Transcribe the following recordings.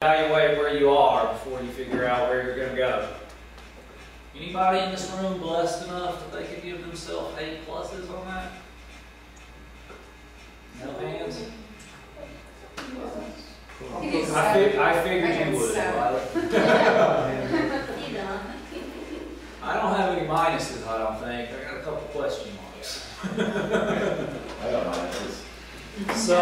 Evaluate where you are before you figure out where you're going to go. Anybody in this room blessed enough that they could give themselves 8 pluses on that? No hands? I figured you would. I don't have any minuses, I don't think. I got a couple question marks. I got minuses. So,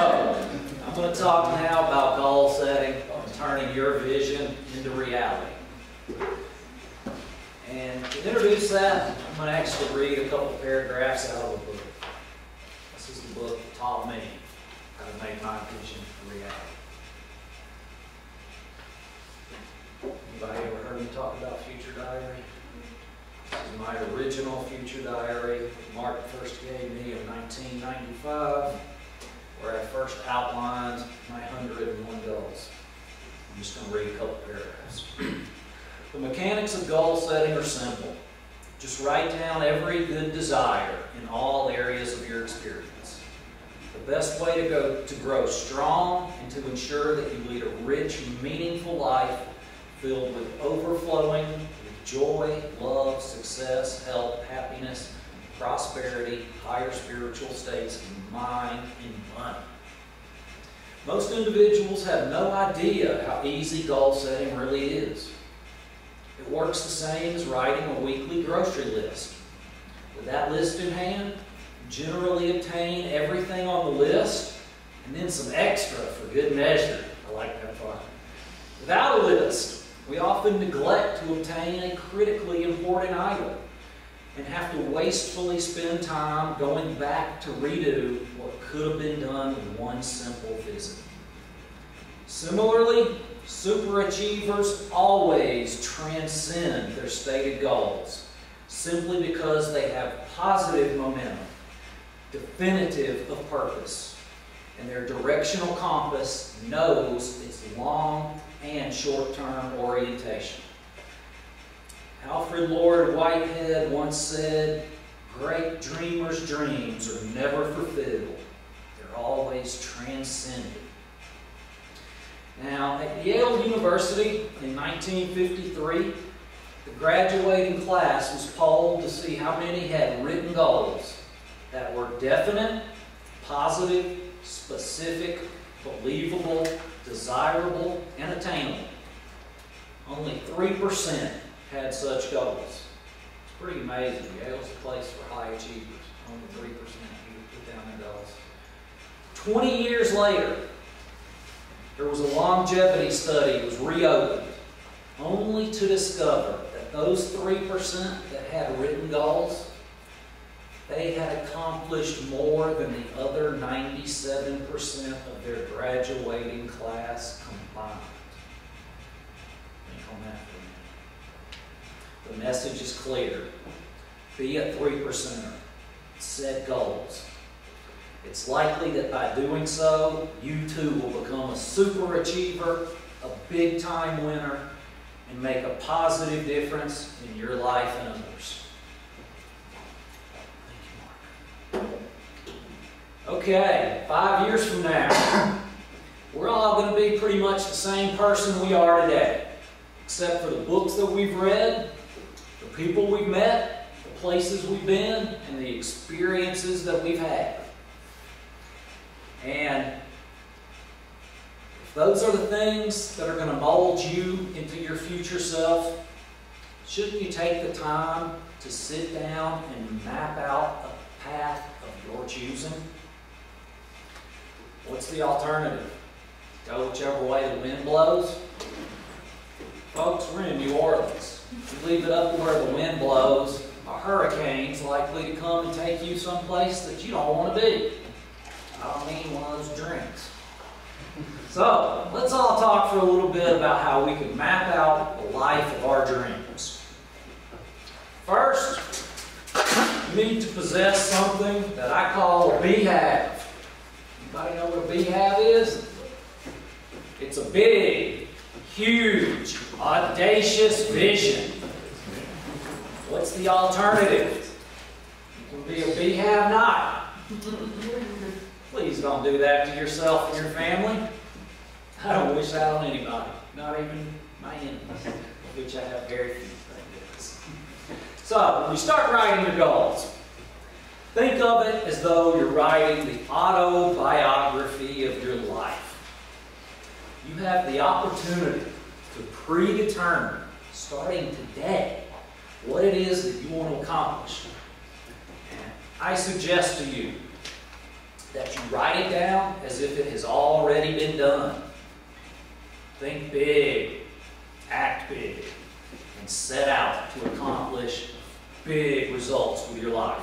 I'm going to talk now about goal setting and turning your vision into reality. And to introduce that, I'm going to actually read a couple paragraphs out of a book. This is the book that taught me how to make my vision a reality. Anybody ever heard me talk about Future Diary? This is my original Future Diary that Mark first gave me in 1995, where I first outlined my 101 goals. I'm just going to read a couple paragraphs. The mechanics of goal setting are simple. Just write down every good desire in all areas of your experience. The best way to grow strong and to ensure that you lead a rich, meaningful life filled with overflowing with joy, love, success, health, happiness, prosperity, higher spiritual states of mind and money. Most individuals have no idea how easy goal setting really is. It works the same as writing a weekly grocery list. With that list in hand, you generally obtain everything on the list and then some extra for good measure. I like that part. Without a list, we often neglect to obtain a critically important item and have to wastefully spend time going back to redo what could have been done with one simple visit. Similarly, superachievers always transcend their stated goals simply because they have positive momentum, definitive of purpose, and their directional compass knows its long and short-term orientation. Alfred Lord Whitehead once said, "Great dreamers' dreams are never fulfilled. They're always transcended." Now, at Yale University in 1953, the graduating class was polled to see how many had written goals that were definite, positive, specific, believable, desirable, and attainable. Only 3% had such goals. It's pretty amazing. Yale's a place for high achievers. Only 3% who put down their goals. 20 years later, there was a longevity study that was reopened, only to discover that those 3% that had written goals, they had accomplished more than the other 97% of their graduating class combined. Think on that for a minute. The message is clear. Be a 3%er. Set goals. It's likely that by doing so, you too will become a superachiever, a big-time winner, and make a positive difference in your life and others. Thank you, Mark. Okay, 5 years from now, we're all going to be pretty much the same person we are today, except for the books that we've read, the people we've met, the places we've been, and the experiences that we've had. And if those are the things that are going to mold you into your future self, shouldn't you take the time to sit down and map out a path of your choosing? What's the alternative? Go whichever way the wind blows? Folks, we're in New Orleans. If you leave it up to where the wind blows, a hurricane's likely to come and take you someplace that you don't want to be. I don't need one of those drinks. So, let's all talk for a little bit about how we can map out the life of our dreams. First, you need to possess something that I call a BHAV. Anybody know what a BHAV is? It's a big, huge, audacious vision. What's the alternative? You can be a BHAV-not. Please don't do that to yourself and your family. I don't wish that on anybody, not even my enemies, which I have very few, thank goodness. So, when you start writing your goals, think of it as though you're writing the autobiography of your life. You have the opportunity to predetermine, starting today, what it is that you want to accomplish. And I suggest to you that you write it down as if it has already been done. Think big, act big, and set out to accomplish big results with your life.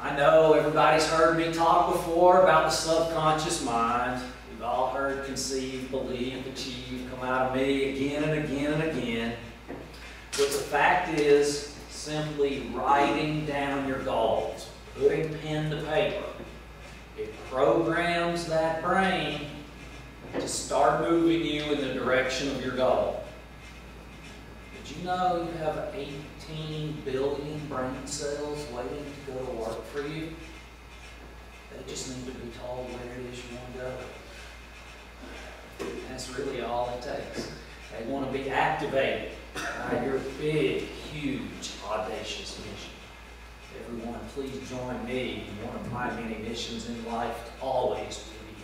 I know everybody's heard me talk before about the subconscious mind. We've all heard conceive, believe, achieve come out of me again and again and again. But the fact is, simply writing down your goals, putting pen to paper, it programs that brain to start moving you in the direction of your goal. Did you know you have 18 billion brain cells waiting to go to work for you? They just need to be told where it is you want to go. That's really all it takes. They want to be activated by your big, huge, audacious mission. Everyone, please join me in one of my many missions in life to always be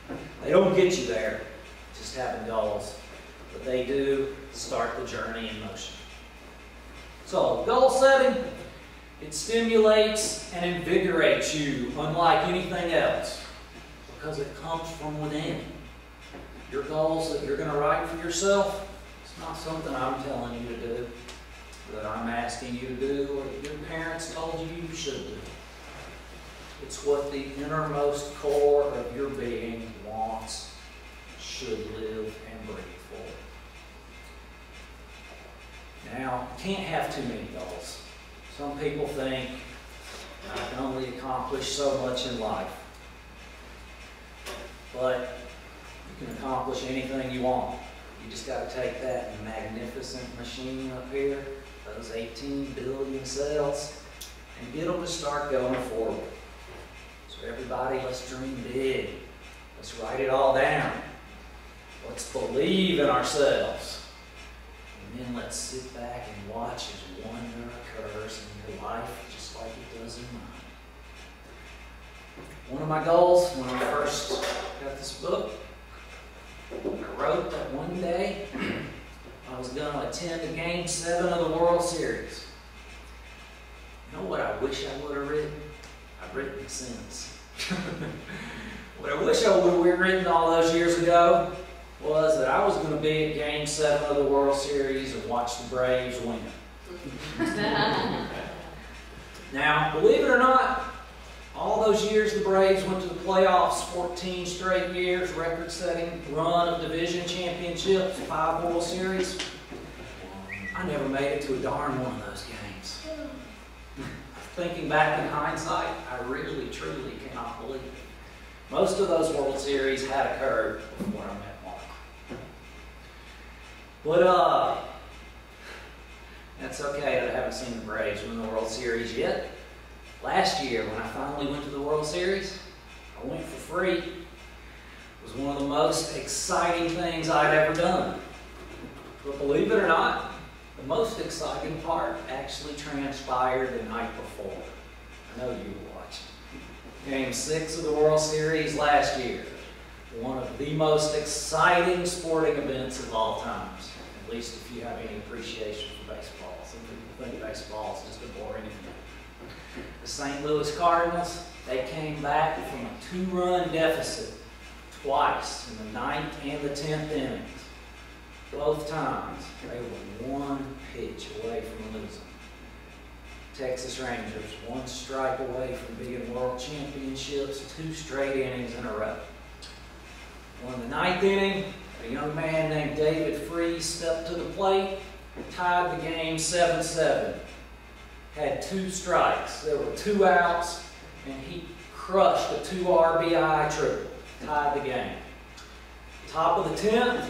happy. They don't get you there, just having goals, but they do start the journey in motion. So, goal setting, it stimulates and invigorates you unlike anything else because it comes from within. Your goals that you're going to write for yourself, it's not something I'm telling you to do, that I'm asking you to do, or that your parents told you you should do. It's what the innermost core of your being wants, should live, and breathe for. Now, you can't have too many goals. Some people think, I can only accomplish so much in life. But you can accomplish anything you want. You just got to take that magnificent machine up here, those 18 billion cells, and get them to start going forward. So everybody, let's dream big. Let's write it all down. Let's believe in ourselves. And then let's sit back and watch as wonder occurs in your life just like it does in mine. One of my goals when I first got this book, I wrote that one day I was going to attend a Game 7 of the World Series. You know what I wish I would have written? I've written it since. What I wish I would have written all those years ago was that I was going to be at Game 7 of the World Series and watch the Braves win. Now, believe it or not, all those years the Braves went to the playoffs, 14 straight years, record-setting run of division championships, 5 World Series. I never made it to a darn one of those games. Thinking back in hindsight, I really, truly cannot believe it. Most of those World Series had occurred before I met Mark. But, that's okay that I haven't seen the Braves win the World Series yet. Last year, when I finally went to the World Series, I went for free. It was one of the most exciting things I'd ever done. But believe it or not, the most exciting part actually transpired the night before. I know you were watching. Game 6 of the World Series last year. One of the most exciting sporting events of all times. At least if you have any appreciation for baseball. Some people think baseball is just a boring event. The St. Louis Cardinals, they came back from a 2-run deficit twice in the 9th and the 10th innings. Both times, they were 1 pitch away from losing. Texas Rangers, 1 strike away from being world championships, 2 straight innings in a row. On the 9th inning, a young man named David Freese stepped to the plate, tied the game 7-7. Had 2 strikes. There were 2 outs, and he crushed a 2 RBI triple, tied the game. Top of the 10th,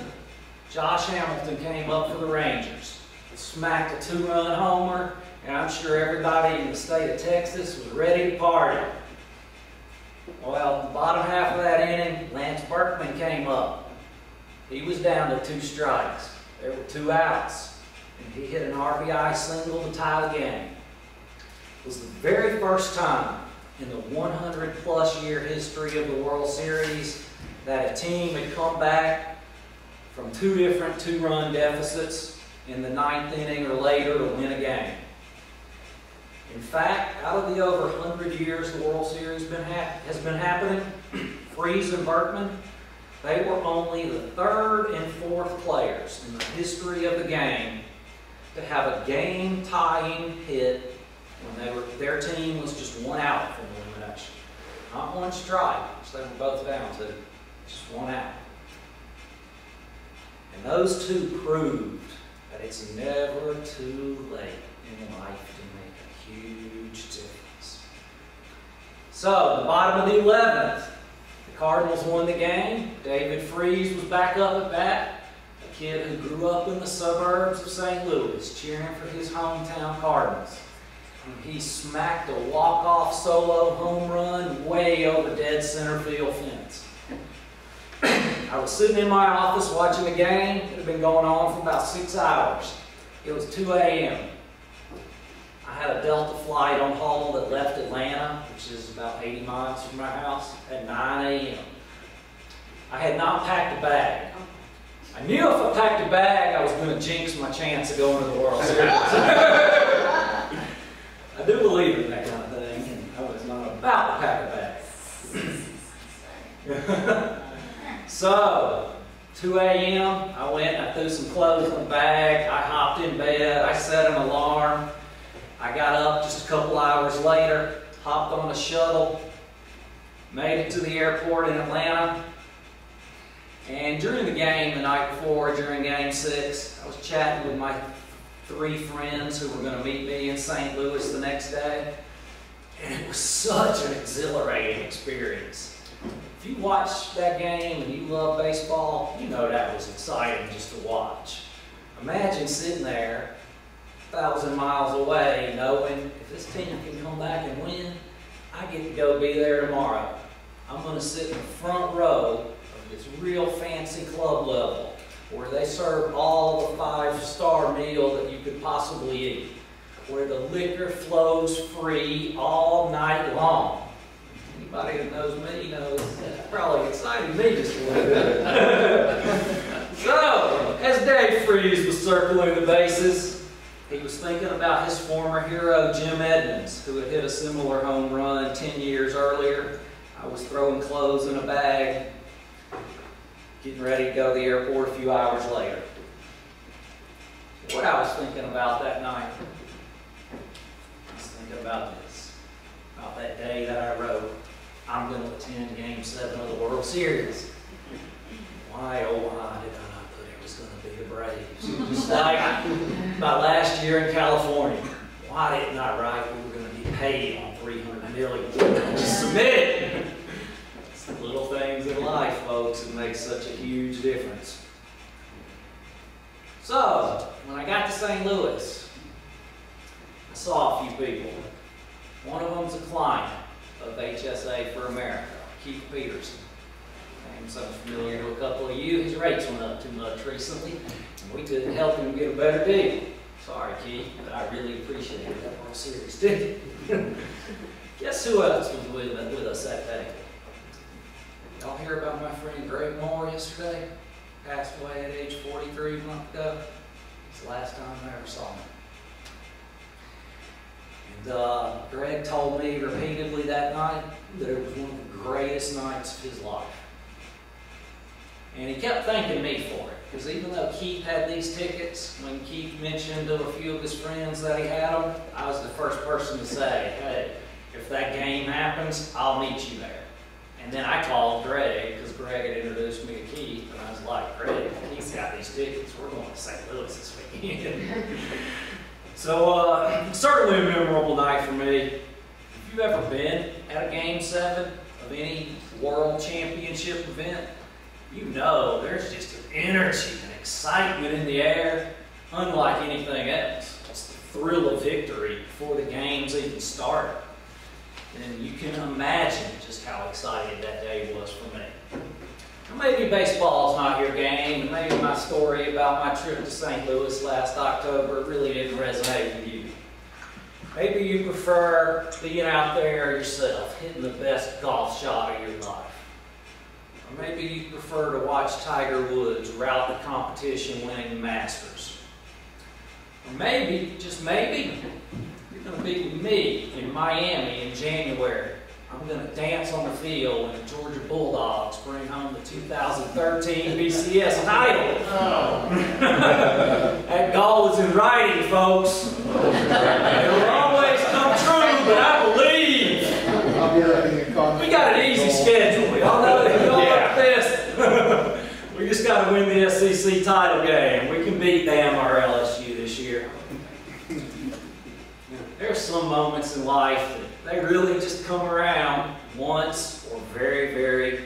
Josh Hamilton came up for the Rangers, smacked a 2-run homer, and I'm sure everybody in the state of Texas was ready to party. Well, the bottom half of that inning, Lance Berkman came up. He was down to 2 strikes. There were 2 outs. And he hit an RBI single to tie the game. It was the very first time in the 100-plus year history of the World Series that a team had come back from 2 different 2-run deficits in the 9th inning or later to win a game. In fact, out of the over 100 years the World Series has been happening, Freese and Berkman, they were only the 3rd and 4th players in the history of the game to have a game-tying hit when their team was just 1 out from elimination. Not 1 strike, which they were both down to, just 1 out. And those 2 proved that it's never too late in life to make a huge difference. So, the bottom of the 11th, the Cardinals won the game. David Freese was back up at bat. A kid who grew up in the suburbs of St. Louis, cheering for his hometown Cardinals. And he smacked a walk-off solo home run way over dead center field fence. I was sitting in my office watching the game. It had been going on for about 6 hours. It was 2 a.m. I had a Delta flight on hold that left Atlanta, which is about 80 miles from my house, at 9 a.m. I had not packed a bag. I knew if I packed a bag, I was going to jinx my chance of going to the World Series. I do believe in that kind of thing, and I was not about to pack a bag. So, 2 a.m., I went and I threw some clothes in the bag. I hopped in bed. I set an alarm. I got up just a couple hours later, hopped on a shuttle, made it to the airport in Atlanta. And during the game the night before, during Game 6, I was chatting with my 3 friends who were going to meet me in St. Louis the next day. And it was such an exhilarating experience. If you watch that game and you love baseball, you know that was exciting just to watch. Imagine sitting there 1,000 miles away knowing if this team can come back and win, I get to go be there tomorrow. I'm going to sit in the front row of this real fancy club level where they serve all the 5-star meal that you could possibly eat, where the liquor flows free all night long. Anybody that knows me knows that's probably exciting me just a little bit. So, as Dave Freese was circling the bases, he was thinking about his former hero, Jim Edmonds, who had hit a similar home run 10 years earlier. I was throwing clothes in a bag, getting ready to go to the airport a few hours later. What I was thinking about that night, I was thinking about this, about that day that I wrote, I'm going to attend Game 7 of the World Series. Why, oh why did I not put it was going to be the Braves? Just like my last year in California. Why didn't I write we were going to be paid on $300 million? Just submit it. It's the little things in life, folks, that make such a huge difference. So, when I got to St. Louis, I saw a few people. One of them's a client of HSA for America, Keith Peterson. Name's so familiar to a couple of you. His rates went up too much recently, and we couldn't help him get a better deal. Sorry, Keith, but I really appreciated that World Series, didn't you? Guess who else was with us that day? Y'all hear about my friend Greg Moore yesterday? Passed away at age 43 a month ago. It's the last time I ever saw him. And Greg told me repeatedly that night that it was one of the greatest nights of his life. And he kept thanking me for it, because even though Keith had these tickets, when Keith mentioned to a few of his friends that he had them, I was the first person to say, hey, if that game happens, I'll meet you there. And then I called Greg, because Greg had introduced me to Keith, and I was like, Greg, Keith's got these tickets. We're going to St. Louis this weekend. So, certainly a memorable night for me. If you've ever been at a Game 7 of any World Championship event, you know there's just an energy and excitement in the air unlike anything else. It's the thrill of victory before the games even start. then you can imagine just how excited that day was for me. Maybe baseball's not your game, and maybe my story about my trip to St. Louis last October really didn't resonate with you. Maybe you prefer being out there yourself, hitting the best golf shot of your life. Or maybe you prefer to watch Tiger Woods rout the competition winning the Masters. Or maybe, just maybe, you're going to be with me in Miami in January. I'm going to dance on the field when the Georgia Bulldogs bring home the 2013 BCS title. Oh. That goal is in writing, folks. It will always come true, but I believe. We got an easy schedule. We all know that. We all know this. We just got to win the SEC title game. We can beat Bama or LSU this year. There are some moments in life that they really just come around once or very, very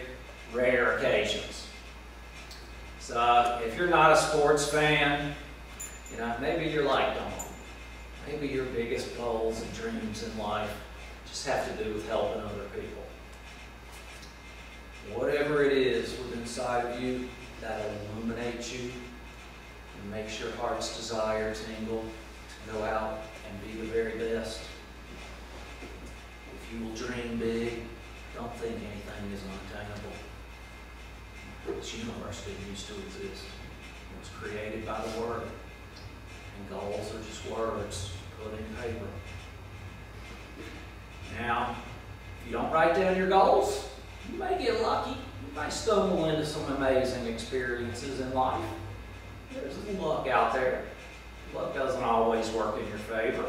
rare occasions. So if you're not a sports fan, maybe you're like Dawn. Maybe your biggest goals and dreams in life just have to do with helping other people. Whatever it is within inside of you that'll illuminate you and makes your heart's desire tingle to go out and be the very best. If you will dream big, don't think anything is unattainable. This universe didn't used to exist. It was created by the Word. And goals are just words put in paper. Now, if you don't write down your goals, you may get lucky. You might stumble into some amazing experiences in life. There's luck out there. Luck doesn't always work in your favor.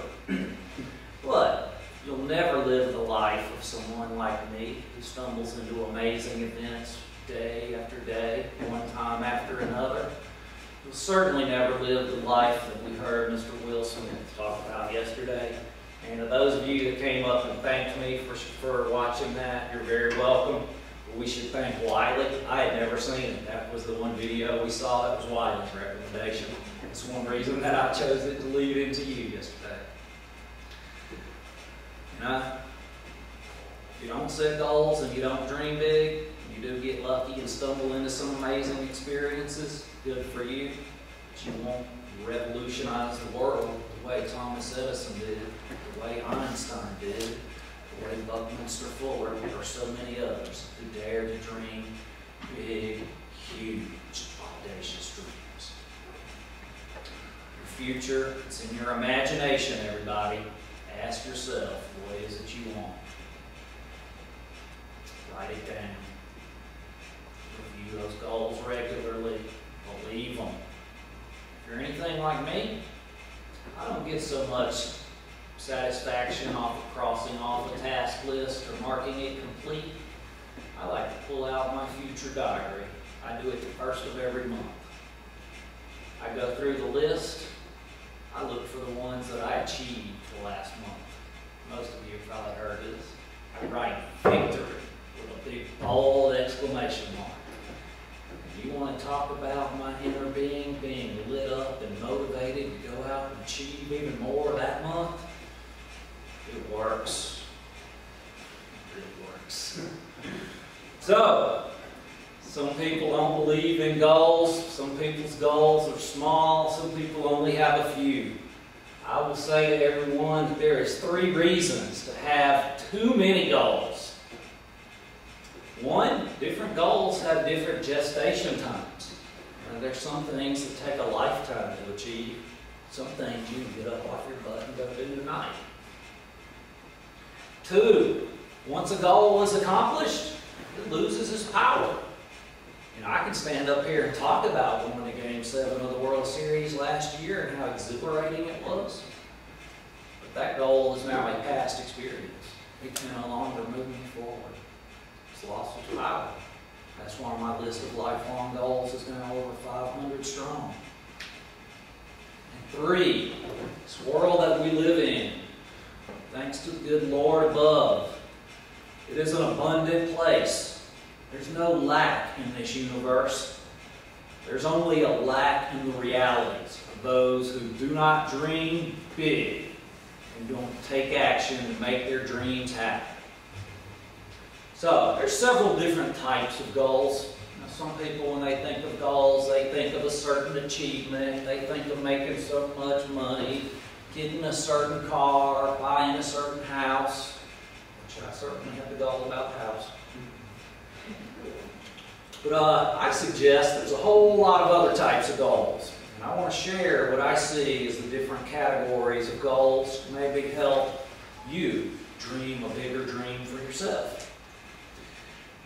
But you'll never live the life of someone like me who stumbles into amazing events day after day, one time after another. You'll certainly never live the life that we heard Mr. Will Smith talk about yesterday. And to those of you that came up and thanked me for watching that, you're very welcome. We should thank Wiley. I had never seen it. That was the one video we saw. That was Wiley's recommendation. That's one reason that I chose it to lead into you yesterday. If you don't set goals and you don't dream big, you do get lucky and stumble into some amazing experiences. Good for you. But you won't revolutionize the world the way Thomas Edison did, the way Einstein did, the way Buckminster Fuller, or so many others who dare to dream big, huge, audacious dreams. Your future is in your imagination, everybody. Ask yourself, what is it you want? Write it down. Review those goals regularly. Believe them. If you're anything like me, I don't get so much satisfaction off of crossing off a task list or marking it complete. I like to pull out my future diary. I do it the first of every month. I go through the list. I look for the ones that I achieved the last month. Most of you have probably heard this. I write victory with a big bold exclamation mark. If you want to talk about my inner being lit up and motivated to go out and achieve even more that month, it works. It really works. So, some people don't believe in goals. Some people's goals are small. Some people only have a few. I will say to everyone that there is 3 reasons to have too many goals. 1, different goals have different gestation times. There's some things that take a lifetime to achieve. Some things you can get up off your butt and go do tonight. 2, once a goal is accomplished, it loses its power. I can stand up here and talk about winning Game 7 of the World Series last year and how exhilarating it was. But that goal is now a past experience. It can no longer move me forward. It's lost its power. That's why my list of lifelong goals is now over 500 strong. And 3, this world that we live in, thanks to the good Lord above, it is an abundant place. There's no lack in this universe. There's only a lack in the realities of those who do not dream big and don't take action to make their dreams happen. So there's several different types of goals. Now, some people, when they think of goals, they think of a certain achievement. They think of making so much money, getting a certain car, buying a certain house, which I certainly have the goal about the house. But I suggest there's a whole lot of other types of goals. And I want to share what I see as the different categories of goals to maybe help you dream a bigger dream for yourself.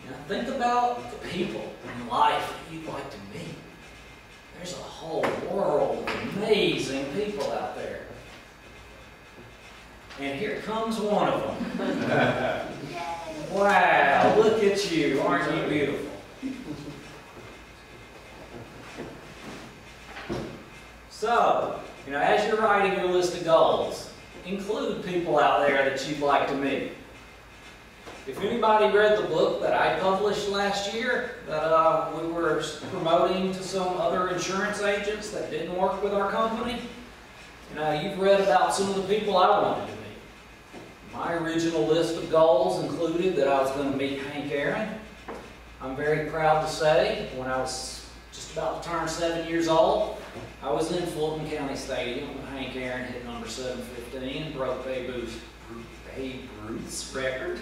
Now, think about the people in life that you'd like to meet. There's a whole world of amazing people out there. And here comes one of them. Wow, look at you. Aren't you beautiful? So, as you're writing your list of goals, include people out there that you'd like to meet. If anybody read the book that I published last year, that we were promoting to some other insurance agents that didn't work with our company, you've read about some of the people I wanted to meet. My original list of goals included that I was going to meet Hank Aaron. I'm very proud to say, when I was just about to turn 7 years old, I was in Fulton County Stadium when Hank Aaron hit number 715 and broke Babe Ruth's record.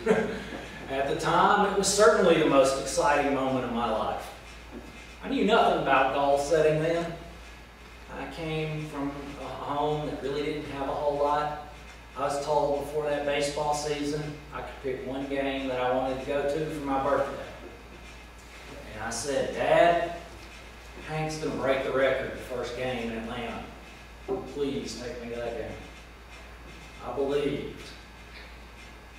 At the time, it was certainly the most exciting moment of my life. I knew nothing about goal setting then. I came from a home that really didn't have a whole lot. I was told before that baseball season I could pick one game that I wanted to go to for my birthday. And I said, Dad, Hank's going to break the record the first game in Atlanta. Please take me to that game. I believed.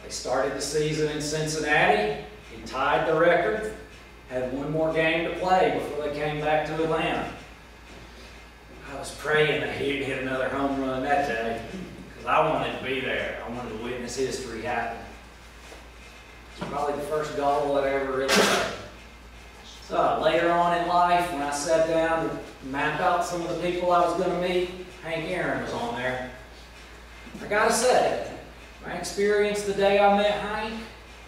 They started the season in Cincinnati. He tied the record. Had one more game to play before they came back to Atlanta. I was praying that he'd hit another home run that day because I wanted to be there. I wanted to witness history happen. It's probably the first goal that I ever really had. So later on in life, when I sat down to map out some of the people I was going to meet, Hank Aaron was on there. I gotta say, my experience the day I met Hank,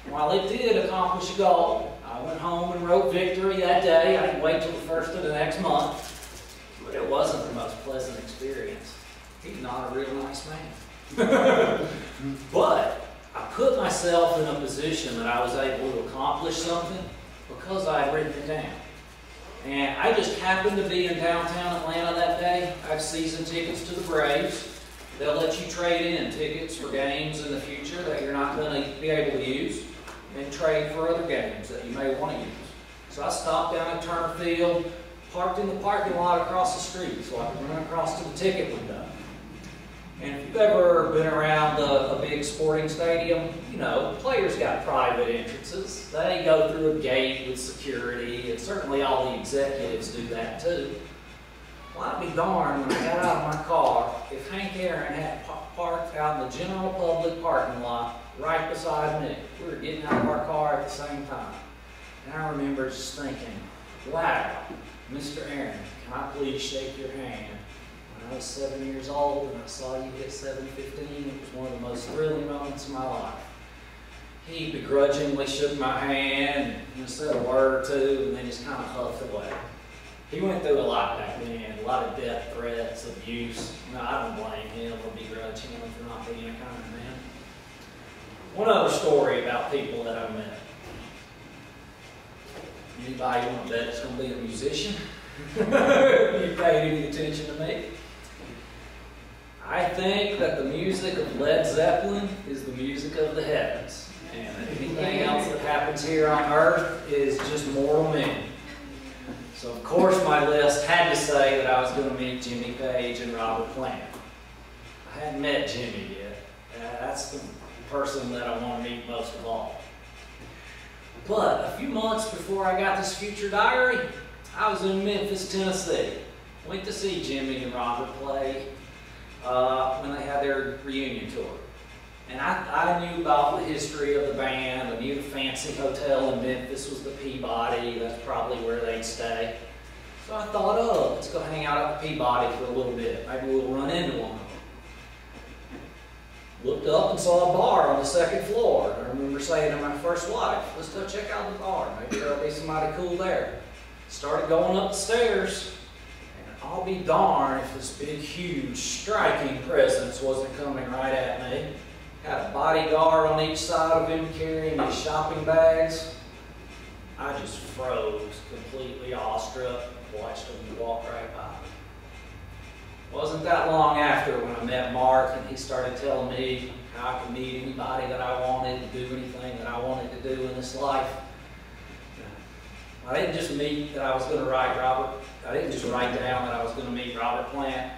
while it did accomplish a goal, I went home and wrote victory that day. I didn't wait till the first of the next month, but it wasn't the most pleasant experience. He's not a real nice man. But I put myself in a position that I was able to accomplish something because I had written it down. And I just happened to be in downtown Atlanta that day. I have season tickets to the Braves. They'll let you trade in tickets for games in the future that you're not going to be able to use, and trade for other games that you may want to use. So I stopped down at Turner Field, parked in the parking lot across the street so I could run across to the ticket window. And if you've ever been around a big sporting stadium, players got private entrances. They go through a gate with security, and certainly all the executives do that too. Well, I'd be darned when I got out of my car if Hank Aaron had parked out in the general public parking lot right beside me. We were getting out of our car at the same time. And I remember just thinking, wow, Mr. Aaron, can I please shake your hand? When I was 7 years old and I saw you hit 715, it was one of the most thrilling moments of my life. He begrudgingly shook my hand and said a word or two and then just kind of huffed away. He went through a lot back then, a lot of death threats, abuse. I don't blame him or begrudge him for not being a kind man. One other story about people that I met. Anybody want to bet it's going to be a musician? You paid any attention to me? I think that the music of Led Zeppelin is the music of the heavens. And anything else that happens here on earth is just mortal men. So of course my list had to say that I was going to meet Jimmy Page and Robert Plant. I hadn't met Jimmy yet. That's the person that I want to meet most of all. But a few months before I got this future diary, I was in Memphis, Tennessee. Went to see Jimmy and Robert play when they had their reunion tour. And I knew about the history of the band. I knew the fancy hotel in Memphis was the Peabody. That's probably where they'd stay. So I thought, oh, let's go hang out at the Peabody for a little bit. Maybe we'll run into one of them. Looked up and saw a bar on the second floor. And I remember saying to my first wife, let's go check out the bar. Maybe there'll be somebody cool there. Started going up the stairs, and I'll be darned if this big, huge, striking presence wasn't coming right at me. Had a bodyguard on each side of him carrying his shopping bags. I just froze, completely awestruck, watched him walk right by me. Wasn't that long after when I met Mark and he started telling me how I could meet anybody that I wanted, to do anything that I wanted to do in this life. I didn't just meet that I was going to write Robert. I didn't just write down that I was going to meet Robert Plant.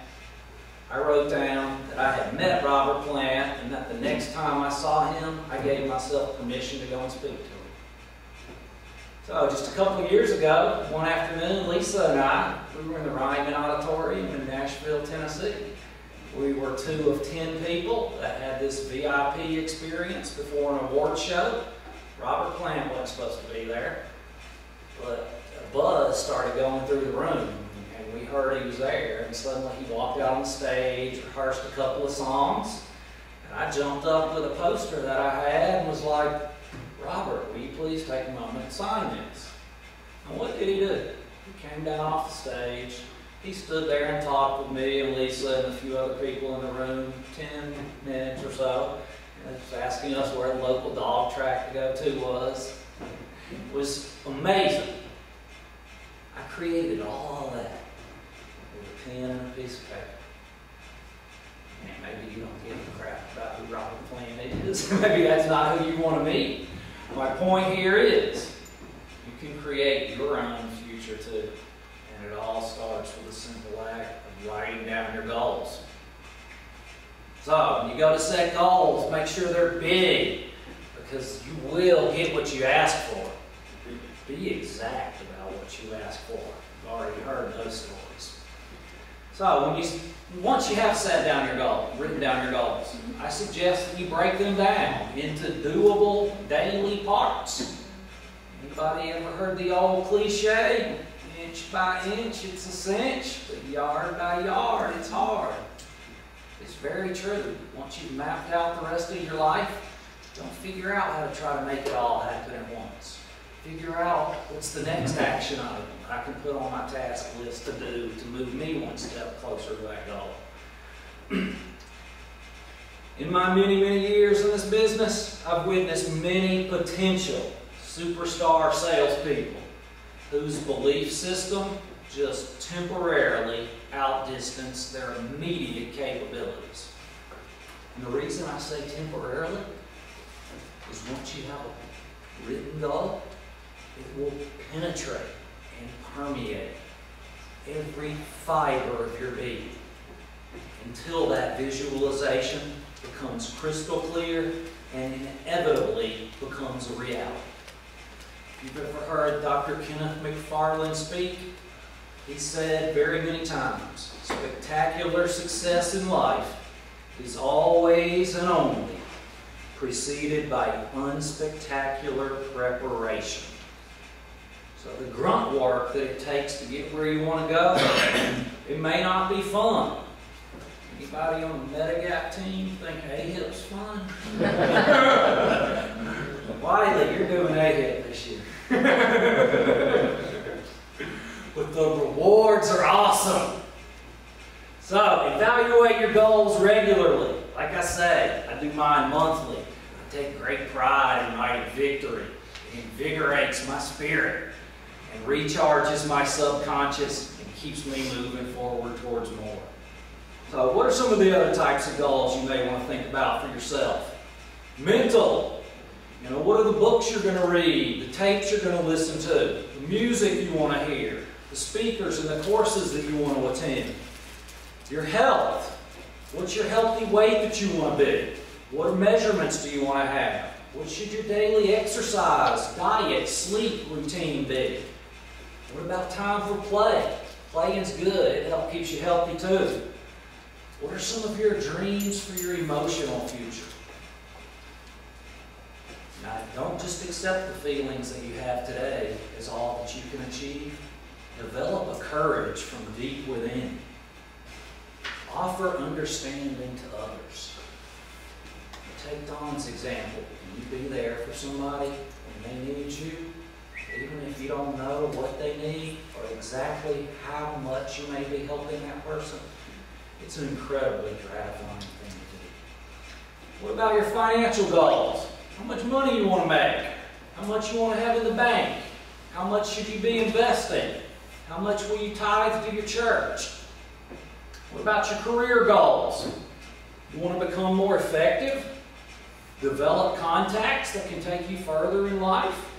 I wrote down that I had met Robert Plant and that the next time I saw him, I gave myself permission to go and speak to him. So just a couple of years ago, one afternoon, Lisa and I, we were in the Ryman Auditorium in Nashville, Tennessee. We were 2 of 10 people that had this VIP experience before an award show. Robert Plant wasn't supposed to be there, but a buzz started going through the room, and we heard he was there, and suddenly he walked out on the stage, rehearsed a couple of songs, and I jumped up with a poster that I had and was like, Robert, will you please take a moment and sign this? And what did he do? He came down off the stage. He stood there and talked with me and Lisa and a few other people in the room, 10 minutes or so, and was asking us where the local dog track to go to was. It was amazing. I created all that with a pen and a piece of paper. And maybe you don't give a crap about who Robert Plant is. Maybe that's not who you want to meet. My point here is, you can create your own future too. And it all starts with a simple act of writing down your goals. So, when you go to set goals, make sure they're big, because you will get what you ask for. Be exact about what you ask for. You've already heard those stories. So, once you have set down your goal, written down your goals, I suggest that you break them down into doable daily parts. Anybody ever heard the old cliche? Inch by inch, it's a cinch, but yard by yard, it's hard. It's very true. Once you've mapped out the rest of your life, don't figure out how to try to make it all happen at once. Figure out what's the next action item I can put on my task list to do to move me one step closer to that goal. In my many, many years in this business, I've witnessed many potential superstar salespeople whose belief system just temporarily outdistanced their immediate capabilities. And the reason I say temporarily is once you have a written goal, it will penetrate and permeate every fiber of your being until that visualization becomes crystal clear and inevitably becomes a reality. If you've ever heard Dr. Kenneth McFarland speak, he said very many times, spectacular success in life is always and only preceded by unspectacular preparation. So the grunt work that it takes to get where you want to go, it may not be fun. Anybody on the Medigap team think AHIP's fun? Wiley, you're doing AHIP this year. But the rewards are awesome. So evaluate your goals regularly. Like I say, I do mine monthly. I take great pride in writing victory. It invigorates my spirit and recharges my subconscious and keeps me moving forward towards more. So what are some of the other types of goals you may want to think about for yourself? Mental. You know, what are the books you're going to read, the tapes you're going to listen to, the music you want to hear, the speakers and the courses that you want to attend. Your health. What's your healthy weight that you want to be? What measurements do you want to have? What should your daily exercise, diet, sleep routine be? What about time for play? Playing's good. It keeps you healthy too. What are some of your dreams for your emotional future? Now, don't just accept the feelings that you have today as all that you can achieve. Develop a courage from deep within. Offer understanding to others. Take Don's example. Can you be there for somebody when they need you, even if you don't know what they need or exactly how much you may be helping that person? It's an incredibly gratifying thing to do. What about your financial goals? How much money you want to make? How much you want to have in the bank? How much should you be investing? How much will you tithe to your church? What about your career goals? You want to become more effective? Develop contacts that can take you further in life?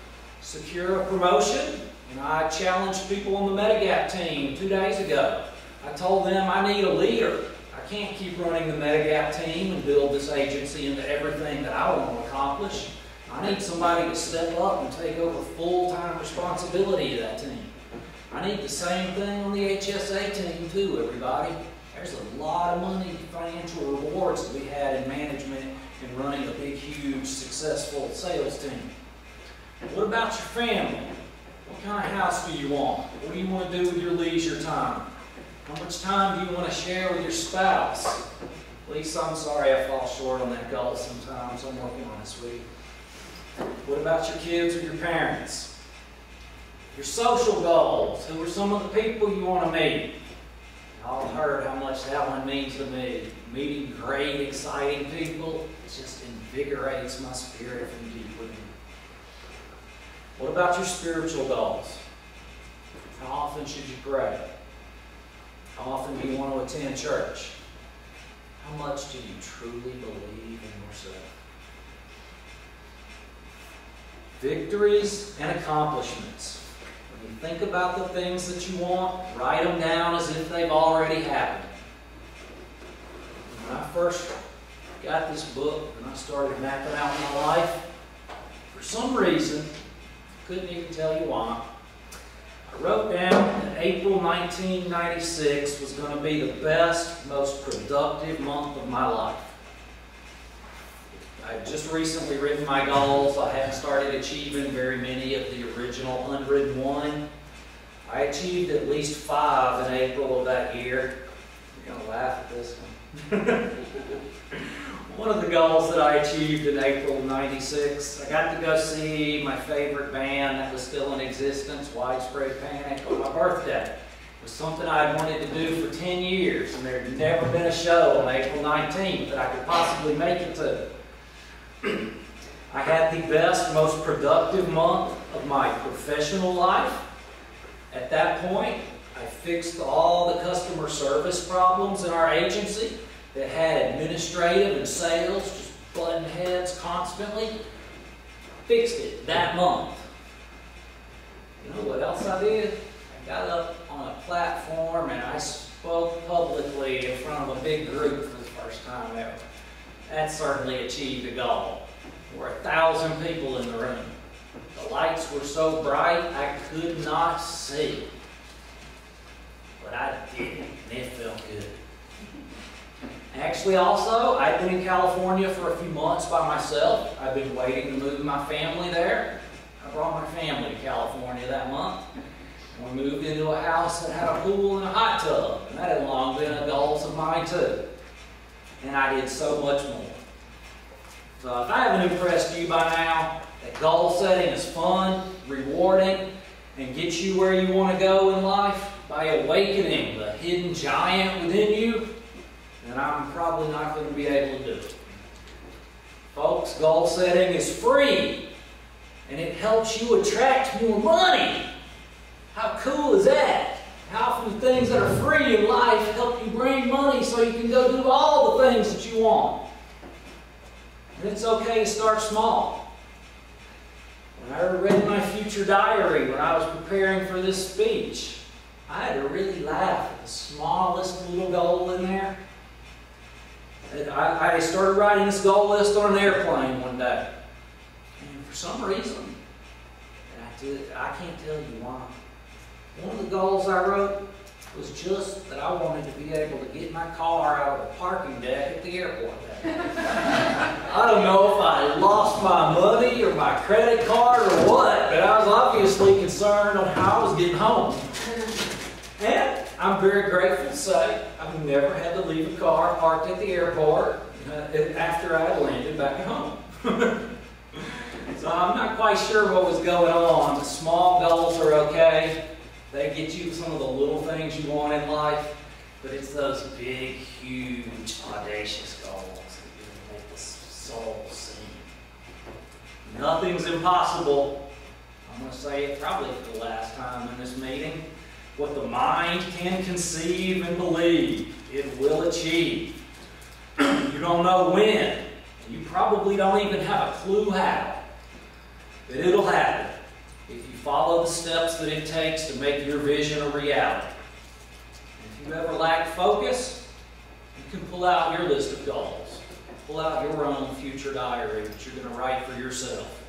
Secure a promotion? And I challenged people on the Medigap team 2 days ago. I told them I need a leader. I can't keep running the Medigap team and build this agency into everything that I want to accomplish. I need somebody to step up and take over full-time responsibility of that team. I need the same thing on the HSA team too, everybody. There's a lot of money, financial rewards to be had in management and running a big, huge, successful sales team. What about your family? What kind of house do you want? What do you want to do with your leisure time? How much time do you want to share with your spouse? Lisa, I'm sorry I fall short on that goal sometimes. I'm working on it, sweetie. What about your kids or your parents? Your social goals. Who are some of the people you want to meet? Y'all heard how much that one means to me. Meeting great, exciting people, it just invigorates my spirit from deep within. What about your spiritual goals? How often should you pray? How often do you want to attend church? How much do you truly believe in yourself? Victories and accomplishments. When you think about the things that you want, write them down as if they've already happened. When I first got this book and I started mapping out my life, for some reason, couldn't even tell you why, I wrote down that April 1996 was going to be the best, most productive month of my life. I had just recently written my goals. I hadn't started achieving very many of the original 101. I achieved at least 5 in April of that year. You're going to laugh at this one. One of the goals that I achieved in April of '96, I got to go see my favorite band that was still in existence, Widespread Panic, on my birthday. It was something I had wanted to do for 10 years, and there had never been a show on April 19th that I could possibly make it to. I had the best, most productive month of my professional life. At that point, I fixed all the customer service problems in our agency that had administrative and sales just butting heads constantly. Fixed it that month. You know what else I did? I got up on a platform and I spoke publicly in front of a big group for the first time ever. That certainly achieved a goal. There were 1,000 people in the room. The lights were so bright I could not see. But I did it, and it felt good. Actually, also, I've been in California for a few months by myself. I've been waiting to move my family there. I brought my family to California that month. And we moved into a house that had a pool and a hot tub. And that had long been a goal of mine too. And I did so much more. So if I haven't impressed you by now, that goal setting is fun, rewarding, and gets you where you want to go in life by awakening the hidden giant within you, then I'm probably not going to be able to do it. Folks, goal setting is free, and it helps you attract more money. How cool is that? How often things that are free in life help you bring money so you can go do all the things that you want. And it's okay to start small. When I read my future diary when I was preparing for this speech, I had to really laugh at the smallest little goal in there. I started writing this goal list on an airplane one day. And for some reason, I can't tell you why. One of the goals I wrote was just that I wanted to be able to get my car out of the parking deck at the airport that day. I don't know if I lost my money or my credit card or what, but I was obviously concerned on how I was getting home. And I'm very grateful to say I've never had to leave a car parked at the airport after I landed back at home. So I'm not quite sure what was going on. The small goals are okay. They get you some of the little things you want in life, but it's those big, huge, audacious goals that really make the soul sing. Nothing's impossible. I'm going to say it probably for the last time in this meeting. What the mind can conceive and believe, it will achieve. You don't know when, and you probably don't even have a clue how, but it'll happen if you follow the steps that it takes to make your vision a reality. If you ever lack focus, you can pull out your list of goals. Pull out your own future diary that you're going to write for yourself.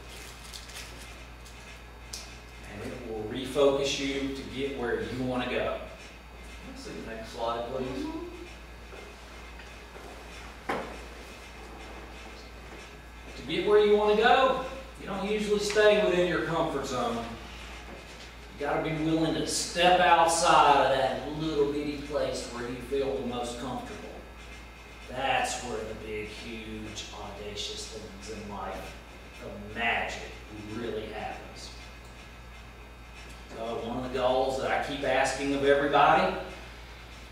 And it will refocus you to get where you want to go. Let's see the next slide, please. To get where you want to go, you don't usually stay within your comfort zone. You got to be willing to step outside of that little bitty place where you feel the most comfortable. That's where the big, huge, audacious things in life, the magic, really happens. So one of the goals that I keep asking of everybody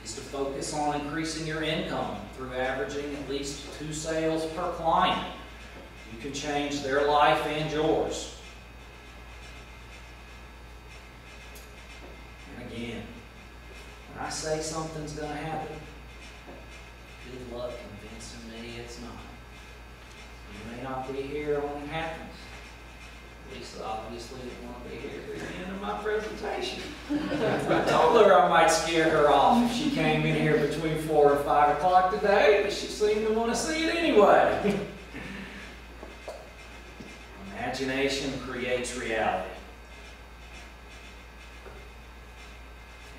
is to focus on increasing your income through averaging at least 2 sales per client. You can change their life and yours. And again, when I say something's going to happen, good luck convincing me it's not. You may not be here when it happens. Lisa obviously didn't want to be here at the end of my presentation. I told her I might scare her off if she came in here between 4 and 5 o'clock today, but she seemed to want to see it anyway. Imagination creates reality.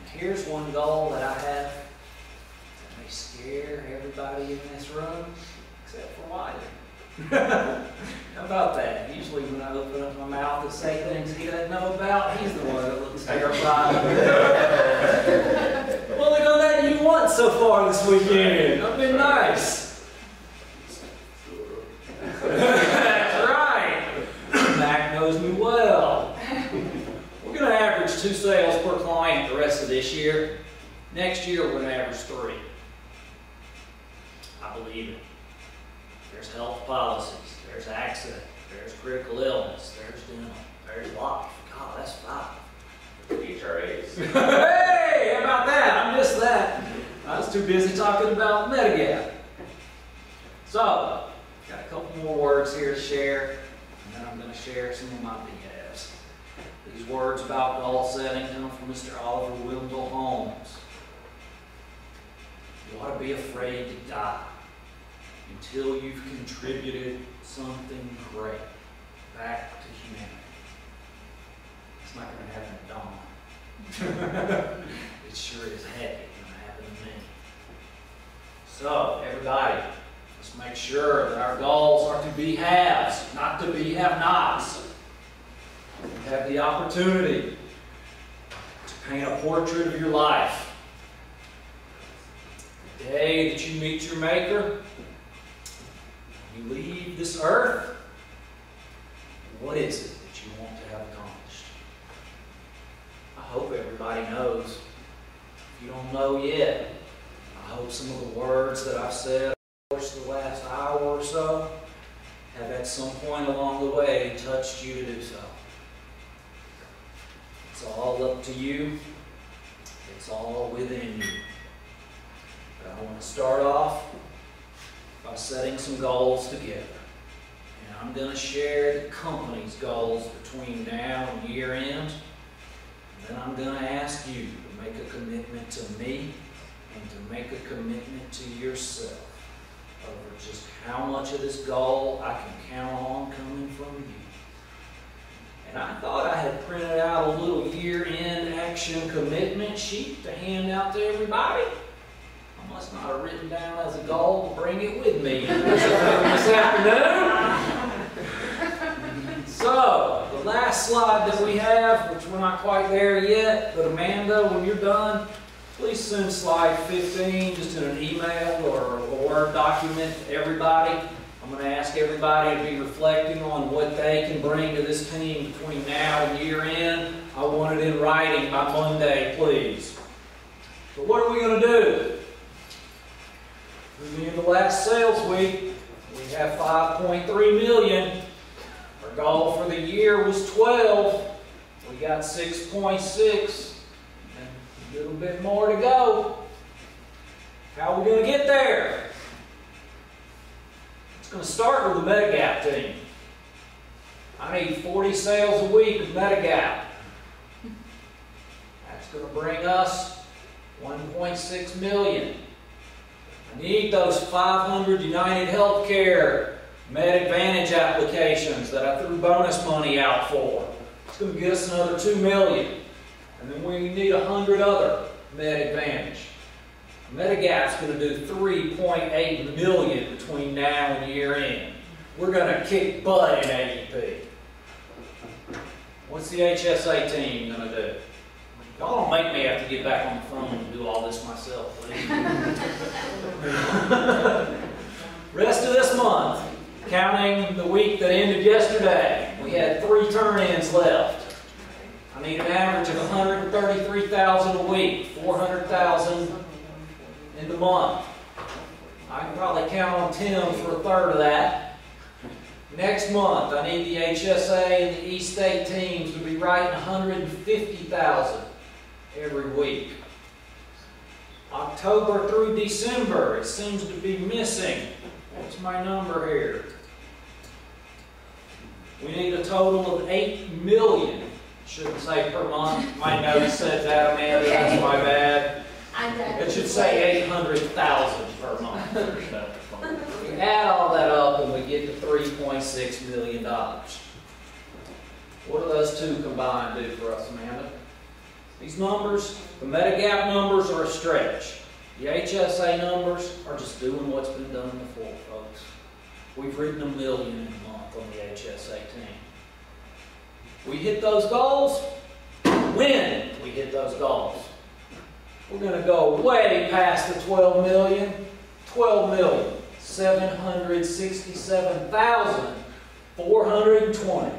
And here's one goal that I have that may scare everybody in this room, except for Wiley. How about that? Usually when I open up my mouth and say things he doesn't know about, he's the one that looks terrified. I've only done that to you once so far this weekend. I've been nice. That's right. Mac knows me well. We're going to average 2 sales per client the rest of this year. Next year we're going to average 3. I believe it. There's health policies, there's accident, there's critical illness, there's dental, there's life. God, that's 5. HRAs. Hey, how about that? I missed that. I was too busy talking about Medigap. So, got a couple more words here to share, and then I'm going to share some of my BS. These words about goal setting come from Mr. Oliver Wendell Holmes. You ought to be afraid to die until you've contributed something great back to humanity. It's not going to happen at Dawn. It sure is heck going to happen to me. So, everybody, let's make sure that our goals are to be haves, not to be have-nots. You have the opportunity to paint a portrait of your life. The day that you meet your Maker, you leave this earth, what is it that you want to have accomplished? I hope everybody knows. If you don't know yet, I hope some of the words that I've said over the last hour or so have at some point along the way touched you to do so. It's all up to you. It's all within you. But I want to start off by setting some goals together. And I'm going to share the company's goals between now and year end. And then I'm going to ask you to make a commitment to me and to make a commitment to yourself over just how much of this goal I can count on coming from you. And I thought I had printed out a little year-end action commitment sheet to hand out to everybody. I must not have written down as a goal to bring it with me this afternoon. So, the last slide that we have, which we're not quite there yet, but Amanda, when you're done, Please send slide 15 just in an email or a Word document to everybody. I'm going to ask everybody to be reflecting on what they can bring to this team between now and year end. I want it in writing by Monday, please. So what are we going to do? Through the end of the last sales week, we have 5.3 million. Our goal for the year was 12. We got 6.6. And a little bit more to go. How are we going to get there? It's going to start with the Medigap team. I need 40 sales a week of Medigap. That's going to bring us 1.6 million. I need those 500 United Healthcare Med Advantage applications that I threw bonus money out for. It's going to get us another 2 million. And then we need 100 other Med Advantage. Medigap's going to do 3.8 million between now and year end. We're going to kick butt in AEP. What's the HSA team going to do? Y'all don't make me have to get back on the phone and do all this myself, please. Rest of this month, counting the week that ended yesterday, we had 3 turn-ins left. I need an average of 133,000 a week, 400,000 in the month. I can probably count on Tim for a third of that. Next month, I need the HSA and the E-State teams to be writing 150,000 every week. October through December, it seems to be missing. What's my number here? We need a total of 8 million. Shouldn't say per month. My notes said that, Amanda. That's my bad. It should say 800,000 per month. We add all that up and we get to $3.6 million. What do those two combined do for us, Amanda? These numbers, the Medigap numbers are a stretch. The HSA numbers are just doing what's been done before, folks. We've written $1 million in a month on the HSA team. We hit those goals. When we hit those goals, we're going to go way past the 12 million. 12,767,420.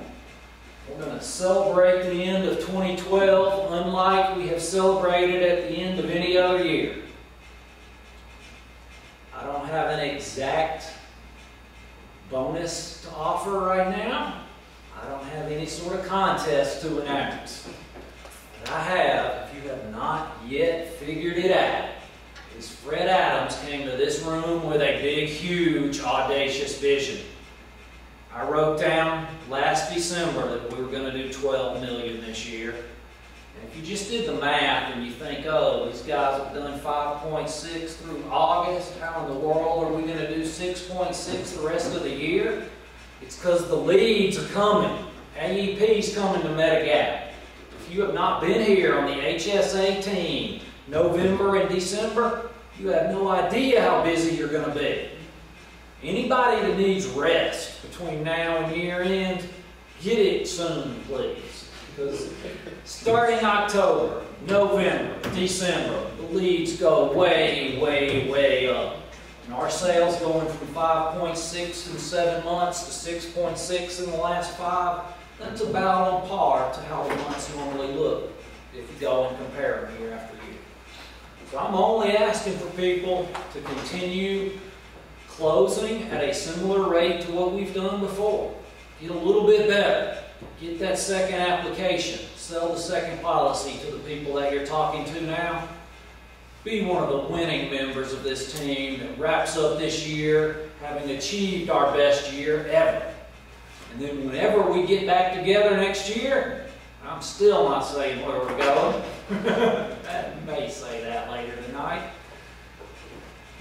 We're going to celebrate the end of 2012 unlike we have celebrated at the end of any other year. I don't have an exact bonus to offer right now. I don't have any sort of contest to announce. But I have, if you have not yet figured it out, is Fred Adams came to this room with a big, huge, audacious vision. I wrote down last December that we were going to do 12 million this year. And if you just did the math and you think, oh, these guys have done 5.6 through August, how in the world are we going to do 6.6 the rest of the year? It's because the leads are coming. AEP's coming to Medigap. If you have not been here on the HSA team November and December, you have no idea how busy you're going to be. Anybody that needs rest between now and year end, get it soon, please. Because starting October, November, December, the leads go way, way, way up. And our sales going from 5.6 in 7 months to 6.6 in the last 5, that's about on par to how the months normally look if you go and compare them year after year. So I'm only asking for people to continue closing at a similar rate to what we've done before. Get a little bit better. Get that second application. Sell the second policy to the people that you're talking to now. Be one of the winning members of this team that wraps up this year having achieved our best year ever. And then whenever we get back together next year, I'm still not saying where we're going. I may say that later tonight.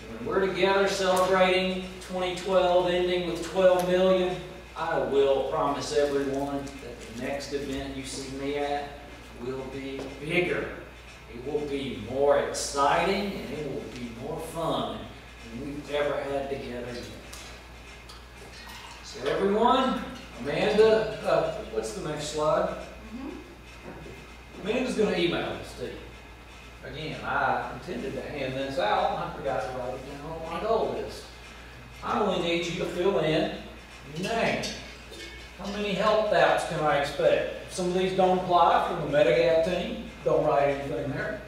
When we're together celebrating 2012, ending with 12 million, I will promise everyone that the next event you see me at will be bigger. It will be more exciting and it will be more fun than we've ever had together yet. So everyone, Amanda, what's the next slide? Amanda's going to email this to you. Again, I intended to hand this out, and I forgot to write it down on my goal list. I only need you to fill in your name. How many help outs can I expect? If some of these don't apply from the Medigap team, don't write anything there.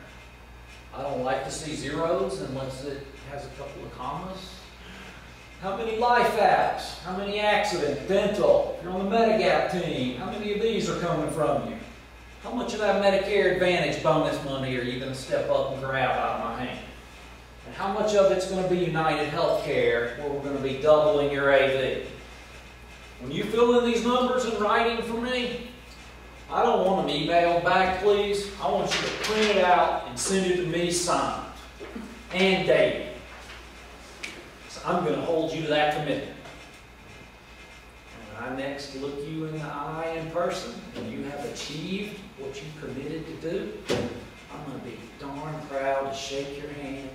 I don't like to see zeros unless it has a couple of commas. How many life apps? How many accident, dental? If you're on the Medigap team, how many of these are coming from you? How much of that Medicare Advantage bonus money are you going to step up and grab out of my hand? And how much of it's going to be United Healthcare, where we're going to be doubling your AV? When you fill in these numbers in writing for me, I don't want them emailed back, please. I want you to print it out and send it to me signed and dated. So I'm going to hold you to that commitment. When I next look you in the eye in person and you have achieved what you committed to do, I'm going to be darn proud to shake your hand and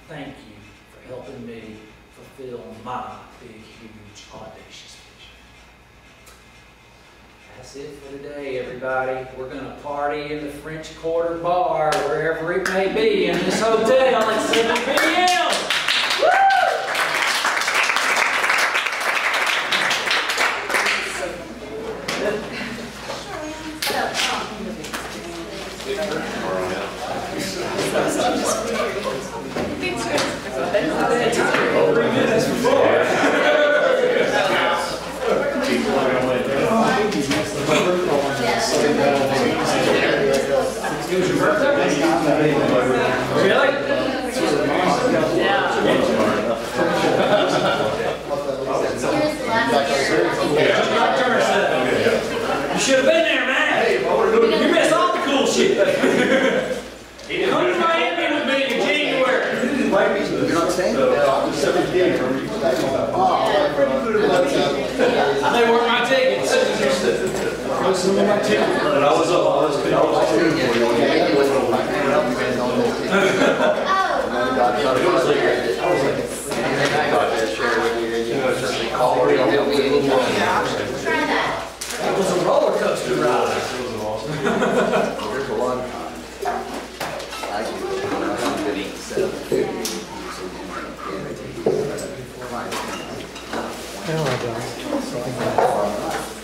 thank you for helping me fulfill my big, huge, audacious vision. That's it for today, everybody. We're going to party in the French Quarter bar, wherever it may be, in this hotel at 7 p.m. You should have been there, man. You missed all the cool shit. Come to Miami with me in January. You're not staying? They weren't my tickets. Some of my tickets. I was It was a roller coaster ride. There's a lot of times. I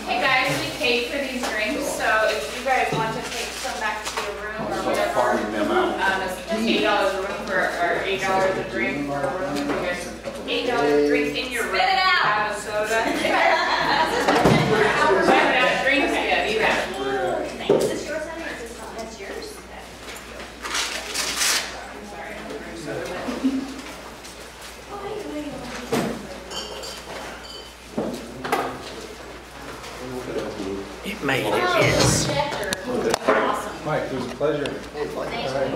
Hey guys, we paid for these drinks, so if you guys want to take some back to your room or whatever, it's $8 a room for, or $8 a drink for a room. If you guys, $8 a drink in your room. Spit it out. Have a soda. I haven't had drinks yet either. Thanks. Is this yours, honey, or is this not? That's yours? I'm sorry, I'm ordering soda. Oh, wait. It made it, Oh, yes. projector. Awesome. Mike, it was a pleasure. Thanks.